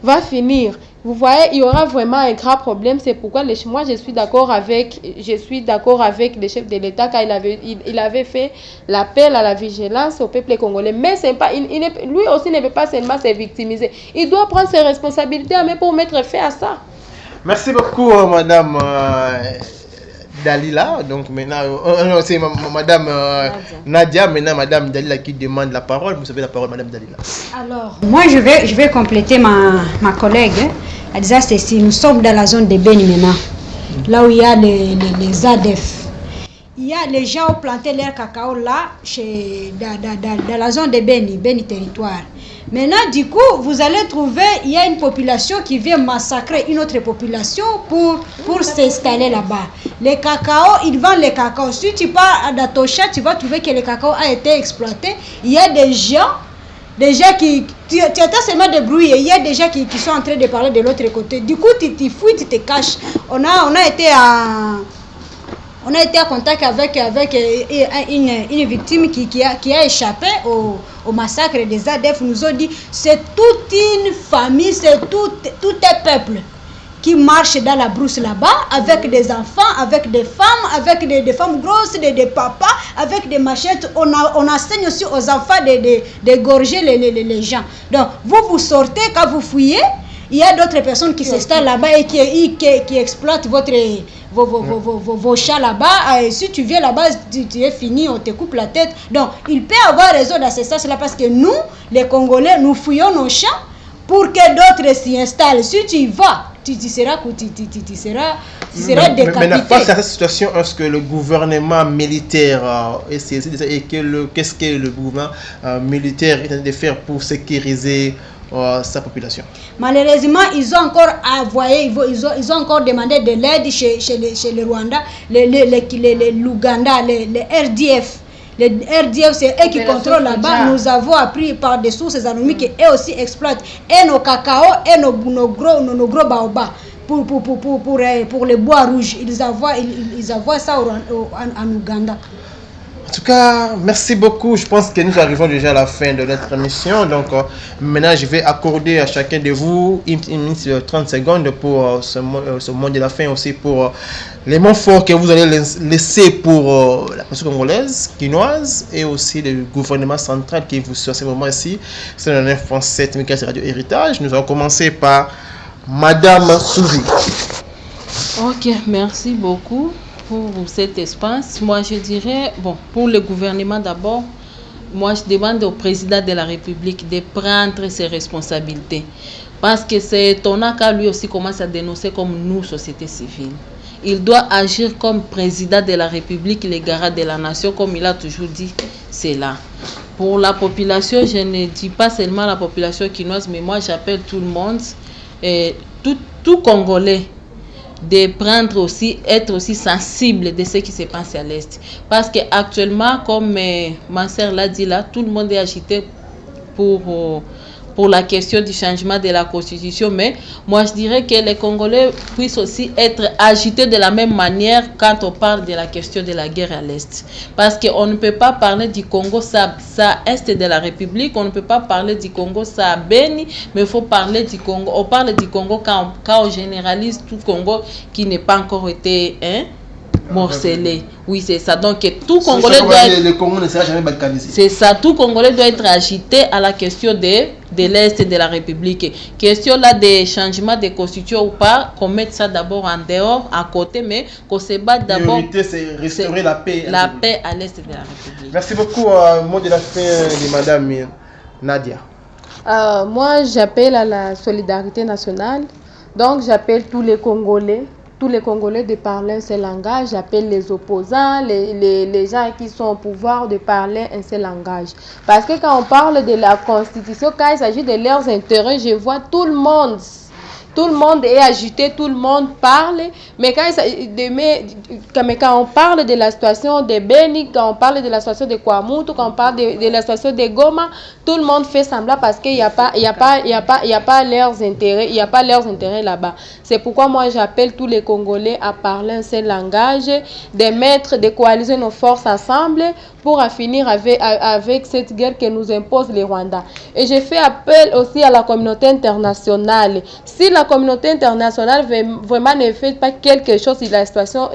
va finir. Vous voyez, il y aura vraiment un grave problème. C'est pourquoi moi, je suis d'accord avec le chef de l'État quand il avait fait l'appel à la vigilance au peuple congolais. Mais c'est pas, lui aussi ne peut pas seulement se victimiser. Il doit prendre ses responsabilités mais pour mettre fin à ça. Merci beaucoup, Madame Dalila. Donc maintenant, c'est Madame Nadia. Maintenant, Madame Dalila qui demande la parole. Vous avez la parole, Madame Dalila. Alors, moi, je vais compléter ma collègue. Elle disait ceci, nous sommes dans la zone de Beni maintenant, là où il y a les ADF. Il y a les gens qui ont planté leur cacao là, dans la zone de Beni territoire. Maintenant, du coup, vous allez trouver, il y a une population qui vient massacrer une autre population pour s'installer là-bas. Les cacao, ils vendent les cacao. Si tu pars à Datosha, tu vas trouver que le cacao a été exploité. Il y a des gens des gens qui... Tu étais seulement débrouillé. Il y a des gens qui sont en train de parler de l'autre côté. Du coup, tu fouilles, tu te caches. On a été en contact avec une victime qui a échappé au massacre des ADF. Nous ont dit c'est toute une famille, c'est tout un peuple qui marche dans la brousse là-bas avec des enfants, avec des femmes, avec des femmes grosses, des papas, avec des machettes. On enseigne aussi aux enfants d'égorger les gens. Donc, vous sortez, quand vous fouillez, il y a d'autres personnes qui s'installent là-bas et qui exploitent vos chats là-bas. Et si tu viens là-bas, tu es fini, on te coupe la tête. Donc, il peut y avoir raison dans ce sens-là parce que nous, les Congolais, nous fouillons nos chats pour que d'autres s'y installent. Si tu y vas, tu seras décapité. Mais face à cette situation, est-ce que le gouvernement militaire est saisi et qu'est-ce que le gouvernement militaire est en train de faire pour sécuriser sa population? Malheureusement, ils ont encore envoyé, ils ont encore demandé de l'aide chez le Rwanda, l'Ouganda, les RDF. Les RDF, c'est eux qui contrôlent là-bas. Nous avons appris par des sources anonymes qu'eux aussi exploitent et nos cacao et nos gros baobabs pour les bois rouges. Ils envoient ça en Ouganda. En tout cas, merci beaucoup. Je pense que nous arrivons déjà à la fin de notre émission. Donc, maintenant, je vais accorder à chacun de vous une minute 30 secondes pour ce mot de la fin, aussi pour les mots forts que vous allez laisser pour la population congolaise, quinoise, et aussi le gouvernement central qui vous suit à ce moment ici. C'est le 9.7 MHz Radio Héritage. Nous allons commencer par Madame Souzi. Ok, merci beaucoup pour cet espace. Moi, je dirais, pour le gouvernement d'abord, moi, je demande au président de la République de prendre ses responsabilités. Parce que c'est étonnant qu'à lui aussi commence à dénoncer comme nous, société civile. Il doit agir comme président de la République, le garant de la nation, comme il a toujours dit, c'est là. Pour la population, je ne dis pas seulement la population quinoise, mais moi, j'appelle tout le monde, tout Congolais, de prendre aussi, être aussi sensible de ce qui se passe à l'Est. Parce qu'actuellement, comme ma sœur l'a dit là, tout le monde est agité pour la question du changement de la Constitution. Mais moi, je dirais que les Congolais puissent aussi être agités de la même manière quand on parle de la question de la guerre à l'Est. Parce qu'on ne peut pas parler du Congo, ça Est de la République, on ne peut pas parler du Congo, ça Beni, mais il faut parler du Congo. On parle du Congo quand on généralise tout Congo qui n'est pas encore été morcelé. Oui, c'est ça. Donc, tout Congolais doit être... Le Congo ne sera jamais balkanisé. C'est ça. Tout Congolais doit être agité à la question de l'Est de la République. Question là des changements de constitution ou pas, qu'on mette ça d'abord en dehors, à côté, mais qu'on se batte d'abord... La priorité, c'est restaurer la paix. La paix à l'Est de la République. Merci beaucoup. Mot de la fin de Madame Nadia. Moi, j'appelle à la solidarité nationale. Donc, j'appelle tous les Congolais de parler un seul langage. J'appelle les opposants, les gens qui sont au pouvoir de parler un seul langage. Parce que quand on parle de la Constitution, quand il s'agit de leurs intérêts, je vois tout le monde est agité, tout le monde parle. Mais quand on parle de la situation de Beni, quand on parle de la situation de Kwamutu, quand on parle de la situation de Goma, tout le monde fait semblant parce qu'il n'y a pas leurs intérêts, il n'y a pas leurs intérêts là-bas. C'est pourquoi moi j'appelle tous les Congolais à parler un seul langage, de coaliser nos forces ensemble pour en finir avec cette guerre que nous impose les Rwandais. Et je fais appel aussi à la communauté internationale. Si la communauté internationale vraiment ne fait pas quelque chose sur la situation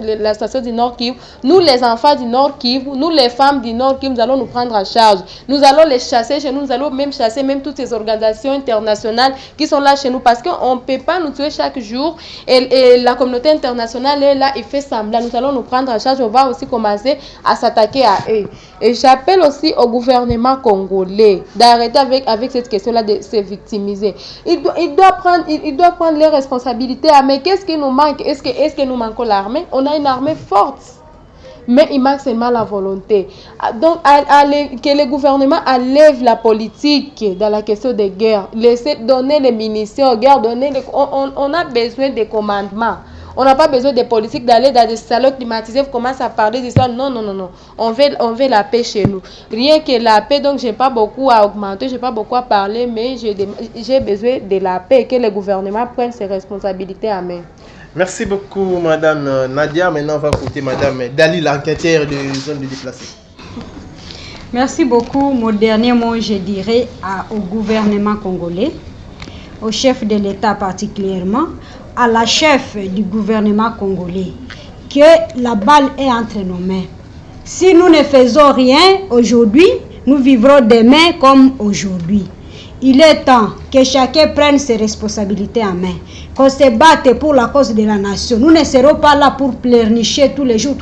du Nord Kivu, nous les enfants du Nord Kivu, nous les femmes du Nord Kivu, nous allons nous prendre en charge. Nous allons les chasser chez nous, nous allons même chasser même toutes ces organisations internationales qui sont là chez nous parce qu'on ne peut pas nous tuer chaque jour et la communauté internationale est là, il fait semblant. Nous allons nous prendre en charge, on va aussi commencer à s'attaquer à eux. Et j'appelle aussi au gouvernement congolais d'arrêter avec cette question-là de se victimiser. Il doit prendre les responsabilités. Mais qu'est-ce qui nous manque? Est-ce que nous manquons l'armée? On a une armée forte. Mais il manque seulement la volonté. Donc, que le gouvernement enlève la politique dans la question des guerres. Laissez donner les munitions aux guerres. On a besoin des commandements. On n'a pas besoin des politiques d'aller dans des salons climatisés, vous commencez à parler de ça. Non. On veut la paix chez nous. Rien que la paix, donc je n'ai pas beaucoup à augmenter, je n'ai pas beaucoup à parler, mais j'ai besoin de la paix et que le gouvernement prenne ses responsabilités à main. Merci beaucoup, Madame Nadia. Maintenant, on va écouter Madame Dali, l'enquêteur de zone de déplacés. Merci beaucoup. Mon dernier mot, je dirais au gouvernement congolais, au chef de l'État particulièrement, à la chef du gouvernement congolais, que la balle est entre nos mains. Si nous ne faisons rien aujourd'hui, nous vivrons demain comme aujourd'hui. Il est temps que chacun prenne ses responsabilités en main, qu'on se batte pour la cause de la nation. Nous ne serons pas là pour pleurnicher tous les jours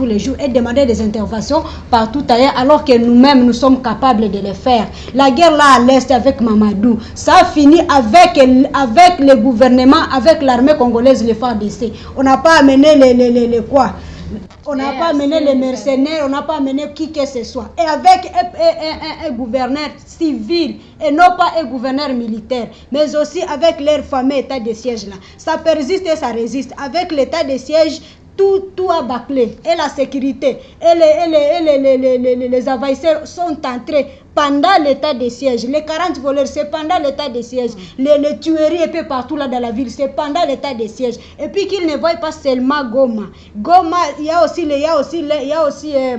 et demander des interventions partout ailleurs, alors que nous-mêmes, nous sommes capables de les faire. La guerre là à l'Est avec Mamadou, ça a fini avec le gouvernement, avec l'armée congolaise, les FARDC. On n'a pas amené les quoi? On n'a pas amené les mercenaires, on n'a pas amené qui que ce soit. Et avec un gouverneur civil, et non pas un gouverneur militaire, mais aussi avec leur fameux état de siège là. Ça persiste et ça résiste. Avec l'état de siège, tout a bâclé. Et la sécurité, et les envahisseurs sont entrés pendant l'état de siège. Les 40 voleurs, c'est pendant l'état de siège. Les tueries un peu partout là dans la ville, c'est pendant l'état de siège. Et puis qu'ils ne voient pas seulement Goma. Goma, il y a aussi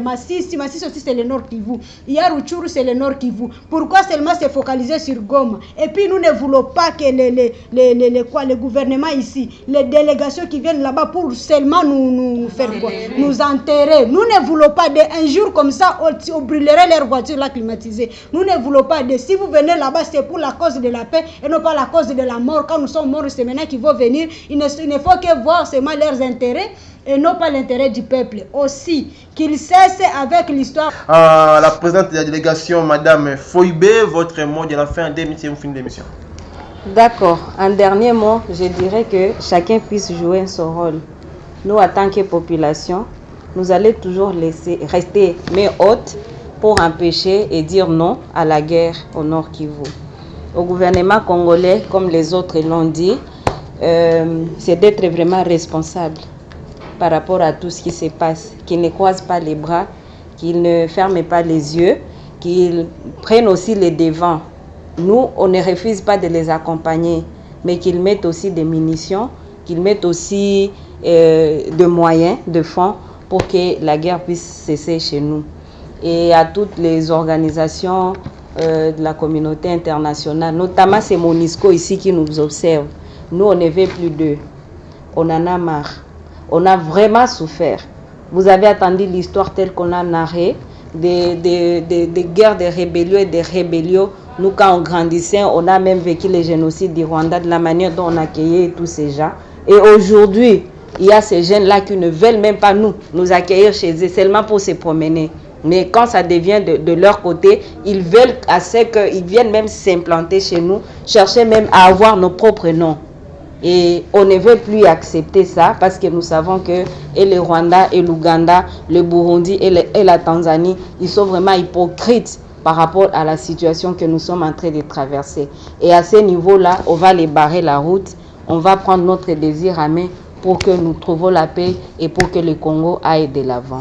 Masisi. Masisi aussi c'est le Nord Kivu. Il y a Rutshuru, c'est le Nord Kivu. Pourquoi seulement se focaliser sur Goma? Et puis nous ne voulons pas que le gouvernement ici, les délégations qui viennent là-bas pour seulement nous faire quoi? Nous enterrer. Nous ne voulons pas un jour comme ça, on brûlerait leurs voitures là climatisées. Nous ne voulons pas si vous venez là-bas, c'est pour la cause de la paix et non pas la cause de la mort. Quand nous sommes morts, c'est maintenant qu'ils vont venir. Il ne faut que voir seulement leurs intérêts et non pas l'intérêt du peuple. Aussi, qu'ils cessent avec l'histoire. La présidente de la délégation, Madame Foibé, votre mot de la fin de l'émission. D'accord. En dernier mot, je dirais que chacun puisse jouer son rôle. Nous, en tant que population, nous allons toujours rester main haute pour empêcher et dire non à la guerre au Nord Kivu. Au gouvernement congolais, comme les autres l'ont dit, c'est d'être vraiment responsable par rapport à tout ce qui se passe, qu'ils ne croisent pas les bras, qu'ils ne ferment pas les yeux, qu'ils prennent aussi les devants. Nous, on ne refuse pas de les accompagner, mais qu'ils mettent aussi des munitions, qu'ils mettent aussi de moyens, de fonds, pour que la guerre puisse cesser chez nous. Et à toutes les organisations de la communauté internationale, notamment ces MONUSCO ici qui nous observent. Nous, on ne veut plus d'eux. On en a marre. On a vraiment souffert. Vous avez attendu l'histoire telle qu'on a narrée, des guerres, des rébellions et des rébellions. Nous, quand on grandissait, on a même vécu les génocides du Rwanda, de la manière dont on accueillait tous ces gens. Et aujourd'hui, il y a ces jeunes-là qui ne veulent même pas nous accueillir chez eux, seulement pour se promener. Mais quand ça devient de leur côté, ils veulent assez qu'ils viennent même s'implanter chez nous, chercher même à avoir nos propres noms. Et on ne veut plus accepter ça parce que nous savons que et le Rwanda, et l'Ouganda, le Burundi et la Tanzanie, ils sont vraiment hypocrites par rapport à la situation que nous sommes en train de traverser. Et à ce niveau-là, on va les barrer la route, on va prendre notre désir à main pour que nous trouvions la paix et pour que le Congo aille de l'avant.